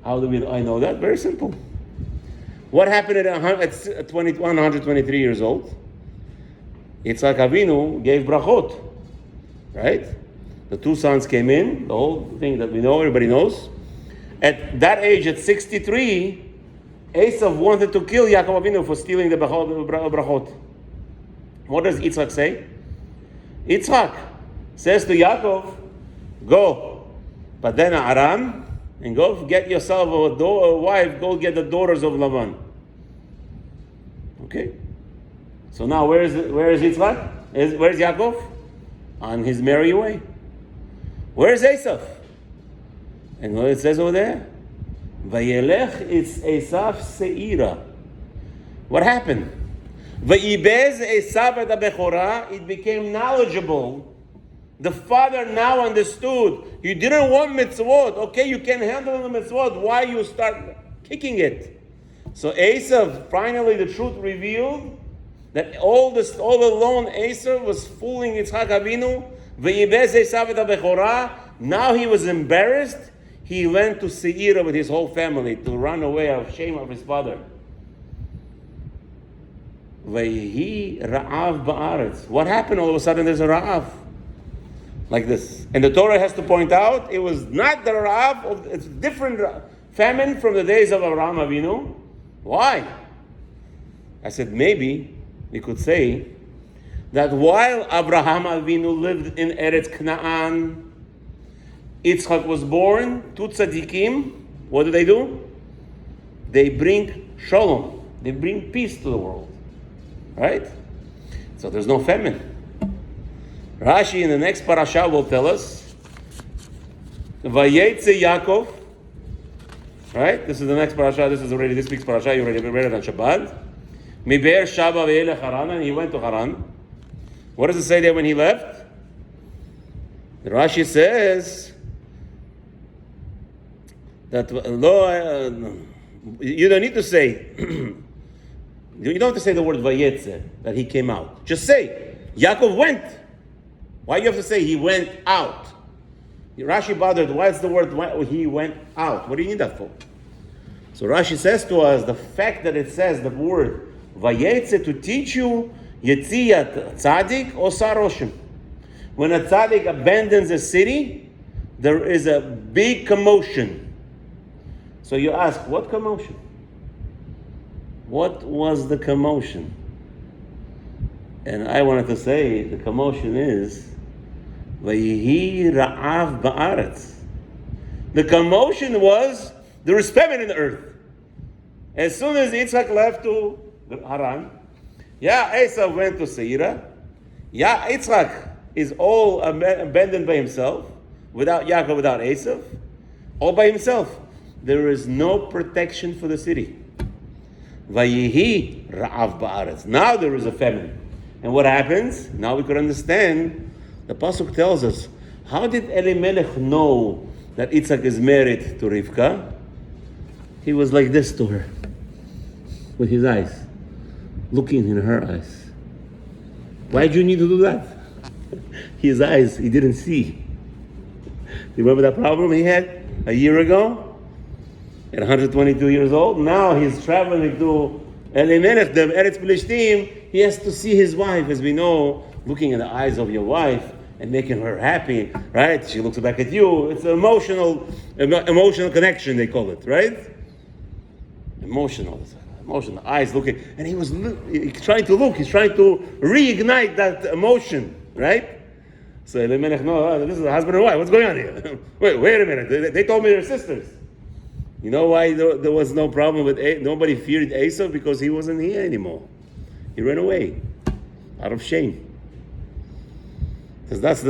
How do I know that? Very simple. What happened at 123 years old? Yitzchak Avinu gave brachot, right? The two sons came in, the whole thing that we know, everybody knows. At that age, at 63, Eisav wanted to kill Yaakov Avinu for stealing the brachot. What does Yitzchak say? Yitzchak says to Yaakov, go, Padena Aram, and go get yourself a wife, go get the daughters of Lavan. Okay? So now where is Yitzchak? Where's Yaakov? On his merry way. Where's Eisav? And what it says over there? Vayelech it's Eisav seira. What happened? Vayibez Eisav et ha-bechora. It became knowledgeable. The father now understood. You didn't want mitzvot. Okay, you can handle the mitzvot. Why you start kicking it? So Eisav, finally the truth revealed that all alone Eisav was fooling Yitzchak Avinu. Vayibez Eisav et ha-bechora. Now he was embarrassed. He went to Seir with his whole family to run away of shame of his father. Vayhi ra'av ba'aretz. What happened all of a sudden? There's a ra'av. Like this. And the Torah has to point out, it was not the ra'av, it's different famine from the days of Avraham Avinu. Why? I said, maybe we could say that while Avraham Avinu lived in Eretz Canaan, Yitzchak was born, two tzaddikim, what do? They bring shalom, they bring peace to the world, right? So there's no famine. Rashi in the next parasha will tell us, Vayetze Yaakov, right? This is the next parasha, this is already this week's parasha, you already read it on Shabbat. Miber Shaba ve'elech Haran, and he went to Haran. What does it say there when he left? The Rashi says that you don't need to say, you don't have to say the word Vayetze, that he came out. Just say, Yaakov went. Why do you have to say he went out? Rashi bothered, why is the word he went out? What do you need that for? So Rashi says to us, the fact that it says the word Vayetze to teach you Yetziyat Tzadik or Saroshim. When a Tzadik abandons a city, there is a big commotion. So you ask, what commotion? What was the commotion? And I wanted to say, the commotion is, Vayihi Ra'av Ba'aretz. The commotion was, there is famine in the earth. As soon as Yitzchak left to Haran, Eisav went to Seir. Yitzchak is all abandoned by himself, without Yaakov, without Eisav, all by himself. There is no protection for the city. Vayihi Ra'av Ba'aretz. Now there is a famine. And what happens? Now we could understand. The Pasuk tells us, how did Elimelech know that Yitzchak is married to Rivka? He was like this to her, with his eyes, looking in her eyes. Why do you need to do that? His eyes, he didn't see. You remember that problem he had a year ago? At 122 years old, now he's traveling to Elimelech, the Eretz Pelishtim. He has to see his wife, as we know, looking in the eyes of your wife and making her happy, right? She looks back at you. It's an emotional connection, they call it, right? Emotional, eyes looking, and he was trying to look. He's trying to reignite that emotion, right? So Elimelech, no, this is a husband and wife. What's going on here? wait a minute. They told me they're sisters. You know why there was no problem with nobody feared Eisav? Because he wasn't here anymore. He ran away out of shame. Because that's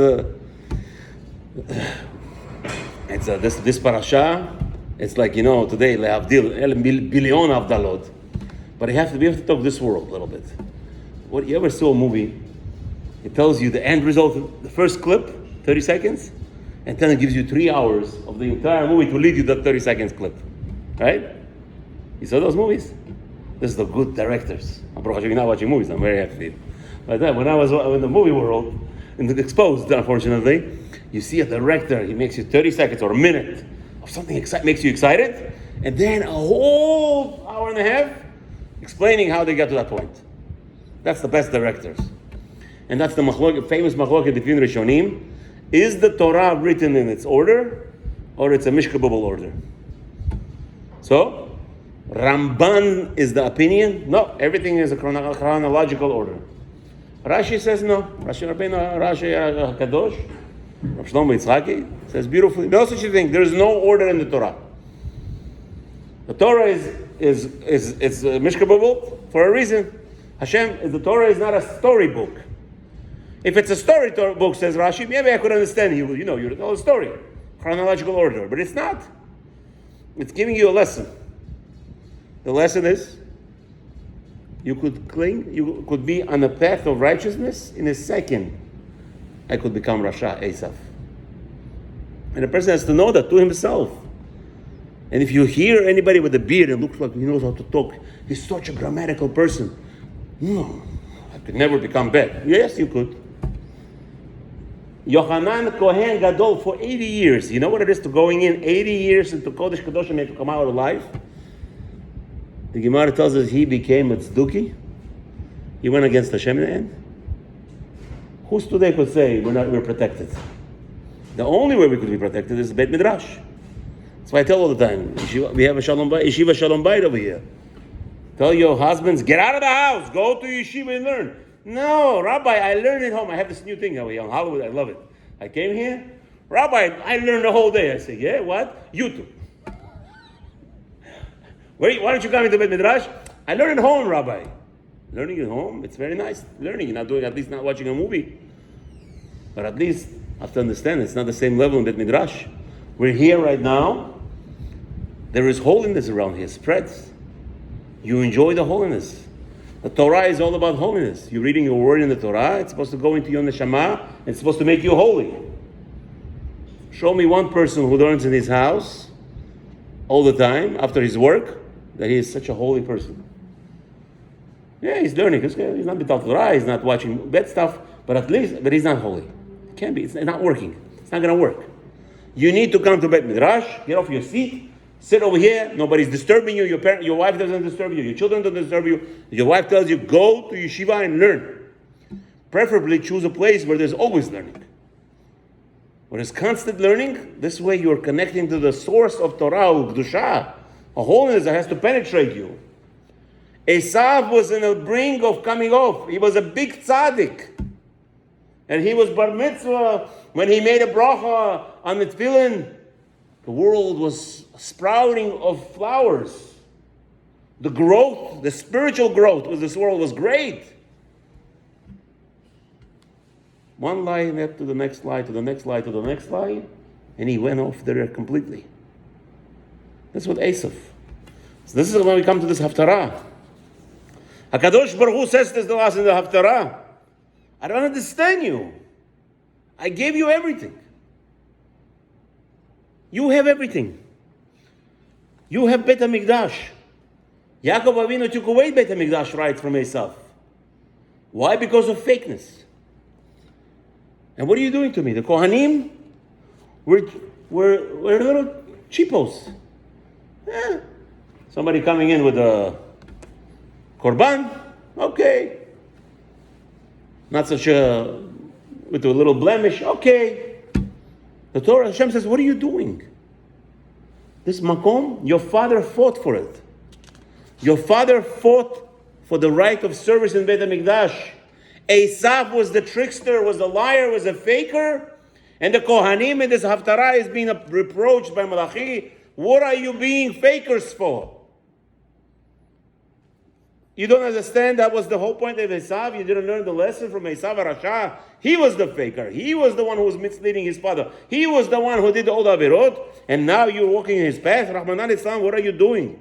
this parasha. It's like, today lehavdil billion avdalot. But we have to talk this world a little bit. What you ever saw a movie? It tells you the end result, the first clip, 30 seconds, and then it gives you 3 hours of the entire movie to lead you that 30 seconds clip. Right? You saw those movies? This is the good directors. You're not watching movies, I'm very happy. But then when I was in the movie world, exposed, unfortunately, you see a director, he makes you 30 seconds or a minute of something makes you excited, and then a whole hour and a half explaining how they got to that point. That's the best directors. And that's the famous machloket between Rishonim. Is the Torah written in its order, or it's a mishkabubble order? So, Ramban is the opinion. No, everything is a chronological order. Rashi says no. Rashi Kadosh, Rav Shlomo Yitzchaki says beautifully. No such a thing. There is no order in the Torah. The Torah is mishkabubble for a reason. The Torah is not a storybook. If it's a story book, says Rashi, maybe I could understand you. You know the story, chronological order, but it's not. It's giving you a lesson. The lesson is you could be on the path of righteousness in a second. I could become Rasha, Eisav. And a person has to know that to himself. And if you hear anybody with a beard and looks like he knows how to talk, he's such a grammatical person. No, I could never become bad. Yes, you could. Yochanan Kohen Gadol for 80 years. You know what it is to going in 80 years into Kodesh Kadoshim and to come out alive? The Gemara tells us he became a tzduki. He went against Hashem in the end. Who's today could say we're protected? The only way we could be protected is Beit Midrash. That's why I tell all the time, we have a yeshiva shalom bayit over here. Tell your husbands, get out of the house, go to yeshiva and learn. No, Rabbi, I learned at home. I have this new thing over here on Hollywood. I love it. I came here, Rabbi, I learned the whole day. I say, yeah, what? YouTube. Why don't you come into Beit Midrash? I learned at home, Rabbi. Learning at home, it's very nice. Learning, you're at least not watching a movie. But at least, I have to understand, it's not the same level in Beit Midrash. We're here right now. There is holiness around here, spreads. You enjoy the holiness. The Torah is all about holiness. You're reading your word in the Torah, it's supposed to go into your neshama, it's supposed to make you holy. Show me one person who learns in his house all the time, after his work, that he is such a holy person. Yeah, he's learning. He's not B'tal Torah, he's not watching bad stuff, but he's not holy. It can't be. It's not working. It's not going to work. You need to come to Beit Midrash, get off your seat, sit over here. Nobody's disturbing you. Your wife doesn't disturb you. Your children don't disturb you. Your wife tells you, go to yeshiva and learn. Preferably choose a place where there's always learning. Where there's constant learning. This way you are connecting to the source of Torah, Kedusha, a holiness that has to penetrate you. Eisav was in the brink of coming off. He was a big tzaddik. And he was bar mitzvah when he made a bracha on the tefillin. The world was sprouting of flowers. The growth, the spiritual growth of this world was great. One lie led to the next lie, to the next lie, to the next lie, and he went off there completely. That's what Eisav. So this is when we come to this Haftarah. HaKadosh Baruch Hu says this the last in the Haftarah. I don't understand you. I gave you everything. You have everything. You have Beit HaMikdash. Yaakov Avinu took away Beit HaMikdash right from Eisav. Why? Because of fakeness. And what are you doing to me? The Kohanim, we're little cheapos. Somebody coming in with a korban, okay. Not such with a little blemish, okay. The Torah, Hashem says, what are you doing? This makom, your father fought for it. Your father fought for the right of service in Beit HaMikdash. Eisav was the trickster, was the liar, was a faker. And the Kohanim in this Haftarah is being reproached by Malachi. What are you being fakers for? You don't understand that was the whole point of Eisav? You didn't learn the lesson from Eisav Rasha? He was the faker. He was the one who was misleading his father. He was the one who did all the avirot. And now you're walking in his path. Rahman al-Islam, what are you doing?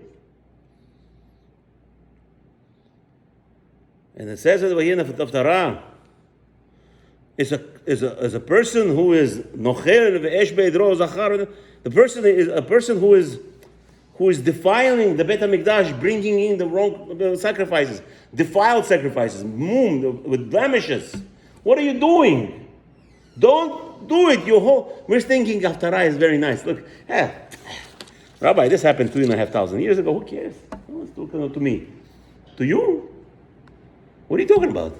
And it says at the end of Torah, is a person who is nocher ve'esh be'edro zachar. The person is a person who is defiling the Beit HaMikdash, bringing in the wrong sacrifices, defiled sacrifices, with blemishes. What are you doing? Don't do it. We're thinking Haftarah is very nice. Look, Rabbi, this happened 2,500 years ago. Who cares? No one's talking to me. To you? What are you talking about?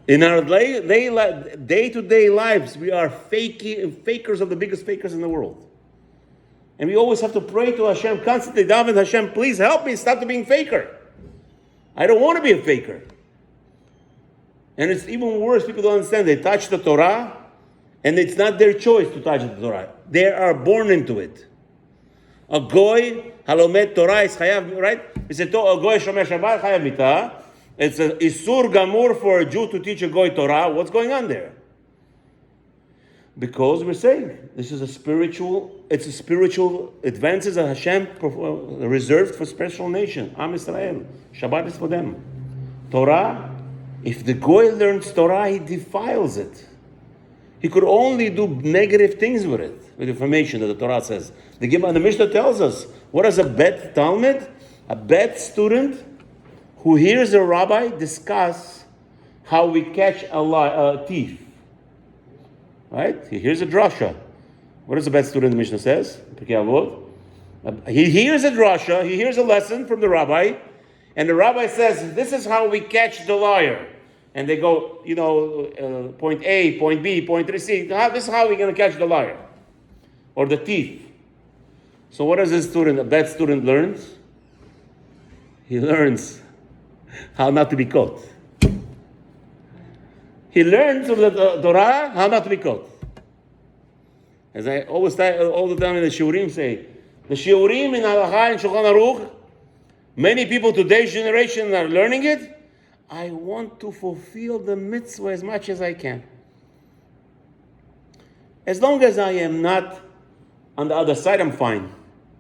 In our day-to-day lives, we are fakers of the biggest fakers in the world. And we always have to pray to Hashem, constantly daven, Hashem, please help me stop being faker. I don't want to be a faker. And it's even worse, people don't understand. They touch the Torah, and it's not their choice to touch the Torah. They are born into it. A goy, halomet Torah is chayav, right? It's a goy shomer Shabbat, chayav mitah. It's a isur gamur for a Jew to teach a goy Torah. What's going on there? Because we're saying it's a spiritual advances that Hashem reserved for special nation. Am Israel. Shabbat is for them. Torah, if the goy learns Torah, he defiles it. He could only do negative things with it, with information that the Torah says. The Mishnah tells us, what is a bet Talmud? A bet student who hears a rabbi discuss how we catch a thief. Right? He hears a drasha. What does a bet student, the Mishnah says? He hears a drasha, he hears a lesson from the rabbi, and the rabbi says, this is how we catch the liar. And they go, point A, point B, point 3C. This is how we're going to catch the liar. Or the thief. So what does a bet student learns? He learns how not to be caught. He learns from the Torah how not to be caught. As I always say, all the time in the Shiurim say, the Shiurim in Halakha and Shulchan Aruch, many people today's generation are learning it. I want to fulfill the mitzvah as much as I can. As long as I am not on the other side, I'm fine.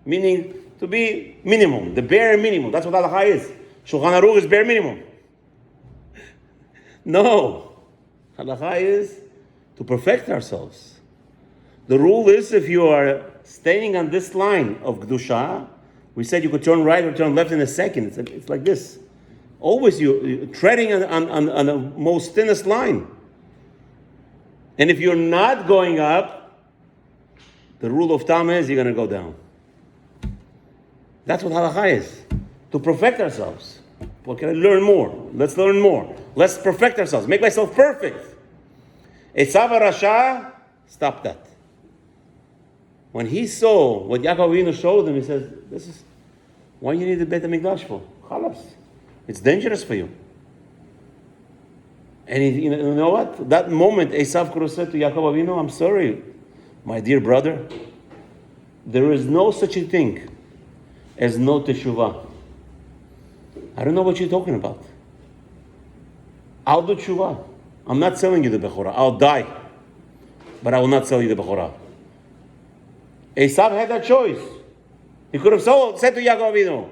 Meaning to be minimum, the bare minimum. That's what Halakha is. Shulchan Aruch is bare minimum. No. Halakha is to perfect ourselves. The rule is if you are standing on this line of Kedusha, we said you could turn right or turn left in a second. It's like this. Always you're treading on the most thinnest line. And if you're not going up, the rule of thumb is you're going to go down. That's what halakha is. To perfect ourselves. What can I learn more? Let's learn more. Let's perfect ourselves. Make myself perfect. Eisav Rasha, stop that. When he saw what Yaakov Avinu showed him, he says, "This is why you need the Beit HaMikdash for. Chalas. It's dangerous for you." And you know what? That moment, Eisav could have said to Yaakov Avinu, "I'm sorry, my dear brother. There is no such a thing as no teshuvah. I don't know what you're talking about. I'll do teshuvah. I'm not selling you the Bechorah. I'll die, but I will not sell you the Bechorah." Eisav had that choice. He could have said to Yaakov Avinu,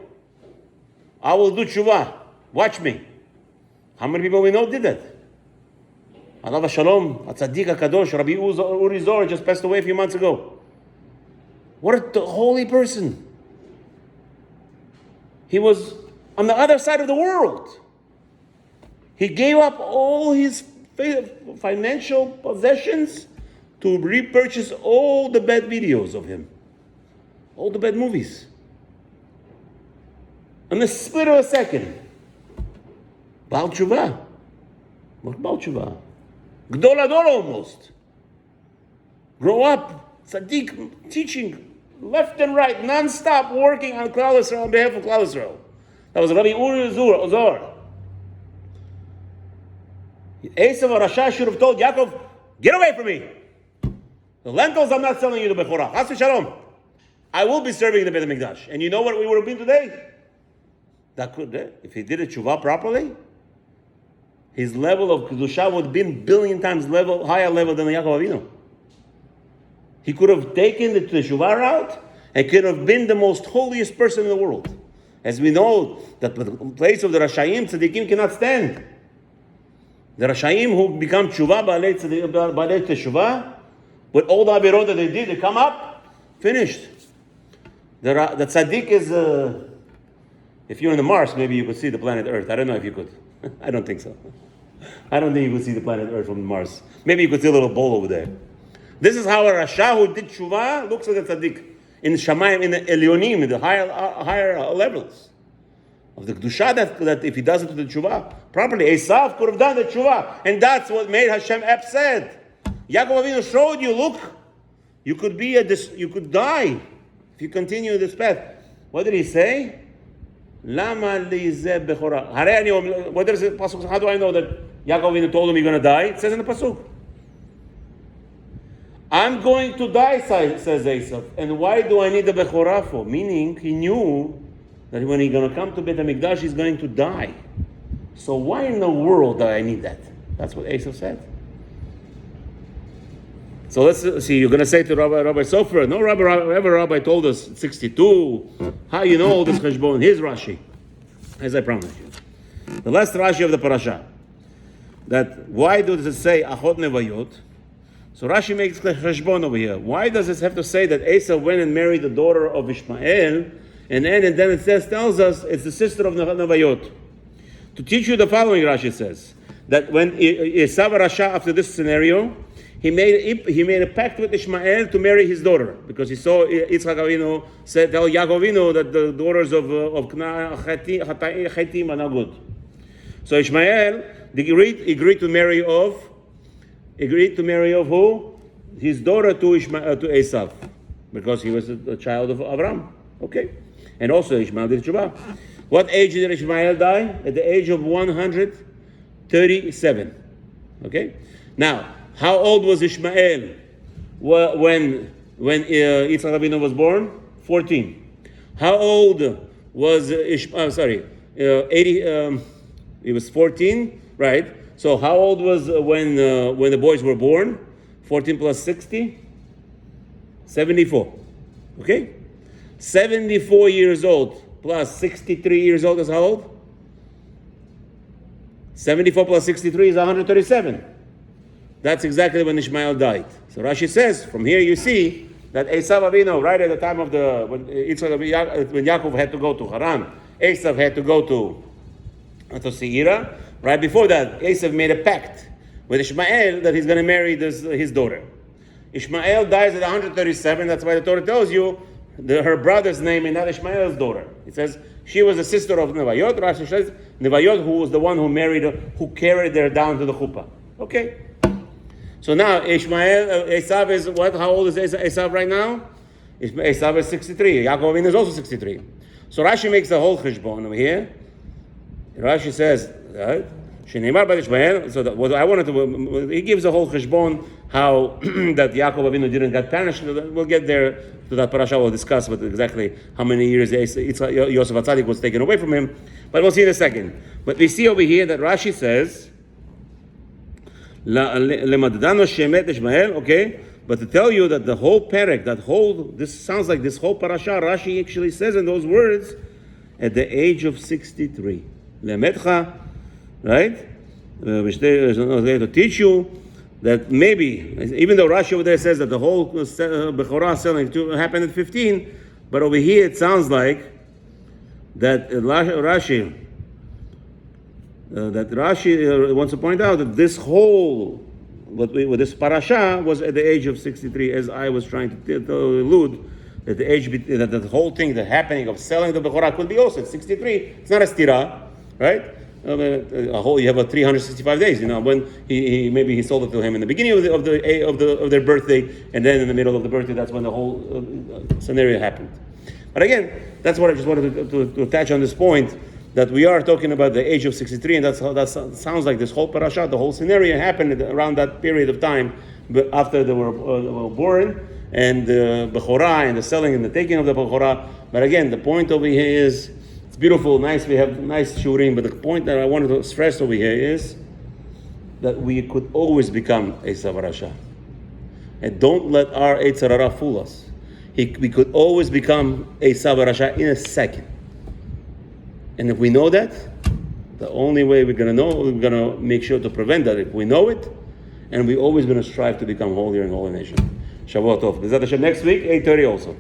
"I will do teshuvah. Watch me." How many people we know did that? Alav Shalom, a tzaddik HaKadosh, Rabbi Uri Zohar just passed away a few months ago. What a holy person. He was on the other side of the world. He gave up all his financial possessions to repurchase all the bad videos of him. All the bad movies. In the split of a second. Baal Tshuva. What Baal Tshuva? Gdol Ador almost. Grow up. Tzaddik teaching left and right, non-stop working on Klal Yisrael, on behalf of Klal Yisrael. That was Rabbi Uri Zohar. Eisav Rasha should have told Yaakov, "Get away from me. The lentils, I'm not selling you the Bechorah. Chas v'shalom. I will be serving the Beit HaMikdash." And you know what we would have been today? That could, if he did a tshuva properly, his level of Kedusha would have been billion times higher level than Yaakov Avinu. He could have taken the tshuva route and could have been the most holiest person in the world. As we know that the place of the Rachamim, tzaddikim cannot stand. The Rachamim who become tshuva, ba'alei teshuvah, with all the avirot that they did, they come up, finished. The tzaddik is, if you're in the Mars, maybe you could see the planet Earth. I don't know if you could. I don't think so. I don't think you could see the planet Earth from Mars. Maybe you could see a little bowl over there. This is how a Rasha who did tshuva looks like a tzaddik. In Shamayim, in the Elyonim, in the higher levels of the Kedusha, that if he doesn't do the tshuva properly, Eisav could have done the tshuva. And that's what made Hashem upset. Yaakov Avinu showed you, look, you could die if you continue this path. What did he say? Lama li'zeh bechora. What does it pasuk? How do I know that Yaakov Avinu told him you're going to die? It says in the pasuk. I'm going to die, says Eisav. And why do I need the bechora for? Meaning, he knew that when he's going to come to Beit HaMikdash, he's going to die. So why in the world do I need that? That's what Eisav said. So let's see, you're going to say to Rabbi Sofer, no, Rabbi told us 62. How you know all this cheshbon? Here's Rashi, as I promised you. The last Rashi of the parasha. That why does it say Achot Nevayot? So Rashi makes cheshbon over here. Why does it have to say that Eisav went and married the daughter of Ishmael, and then it tells us it's the sister of Nevayot? To teach you the following, Rashi says, that when Eisav Rasha, after this scenario, he made a pact with Ishmael to marry his daughter, because he saw Yitzchak Avinu tell Yaakov Avinu that the daughters of Chaitim are not good. So Ishmael agreed to marry who? His daughter to Eisav, because he was a child of Avraham. Okay, and also Ishmael did tshuva. What age did Ishmael die? At the age of 137. Okay, now. How old was Ishmael when Yitzchak Avinu was born? 14. How old was Ishmael? 80. He was 14, right? So how old was when the boys were born? 14 plus 60, 74. Okay, 74 years old plus 63 years old is how old? 74 plus 63 is 137. That's exactly when Ishmael died. So Rashi says, from here you see that Eisav Avinu, right at the time of when Yaakov had to go to Haran, Eisav had to go to Seira. Right before that, Eisav made a pact with Ishmael that he's going to marry his daughter. Ishmael dies at 137. That's why the Torah tells you her brother's name and not Ishmael's daughter. It says she was the sister of Nevayot. Rashi says Nevayot, who was the one who married her, who carried her down to the chuppah. Okay. So now Eisav is what? How old is Eisav right now? Eisav is 63. Yaakov Avinu is also 63. So Rashi makes the whole cheshbon over here. Rashi says, right? Sheneimar bar Ishmael. So what I wanted to, he gives the whole cheshbon how that Yaakov Avinu didn't get punished. We'll get there to that parasha. We'll discuss with exactly how many years Yosef HaTzadik was taken away from him. But we'll see in a second. But we see over here that Rashi says. Okay, but to tell you that the whole parak, this sounds like this whole parasha, Rashi actually says in those words, at the age of 63. Lemetcha, right? To teach you that maybe, even though Rashi over there says that the whole Bechorah selling happened at 15, but over here it sounds like that Rashi wants to point out that this whole, with this parasha was at the age of 63, as I was trying to allude, that the whole thing, the happening of selling the Bechorah could be also at 63. It's not a stira, right? You have 365 days. When maybe he sold it to him in the beginning of their birthday, and then in the middle of the birthday, that's when the whole scenario happened. But again, that's what I just wanted to attach on this point. That we are talking about the age of 63, and that sounds like this whole parasha, the whole scenario happened around that period of time, but after they were born, and the Bechorah, and the selling and the taking of the Bechorah. But again, the point over here is, it's beautiful, nice, we have nice shurim, but the point that I wanted to stress over here is that we could always become Eisav Rasha. And don't let our Eitzar Hara fool us. We could always become Eisav Rasha in a second. And if we know that, the only way we're going to make sure to prevent that if we know it, and we're always going to strive to become holier and holy nation. Shavuot Tov. B'ezrat Hashem next week, 8:30 also.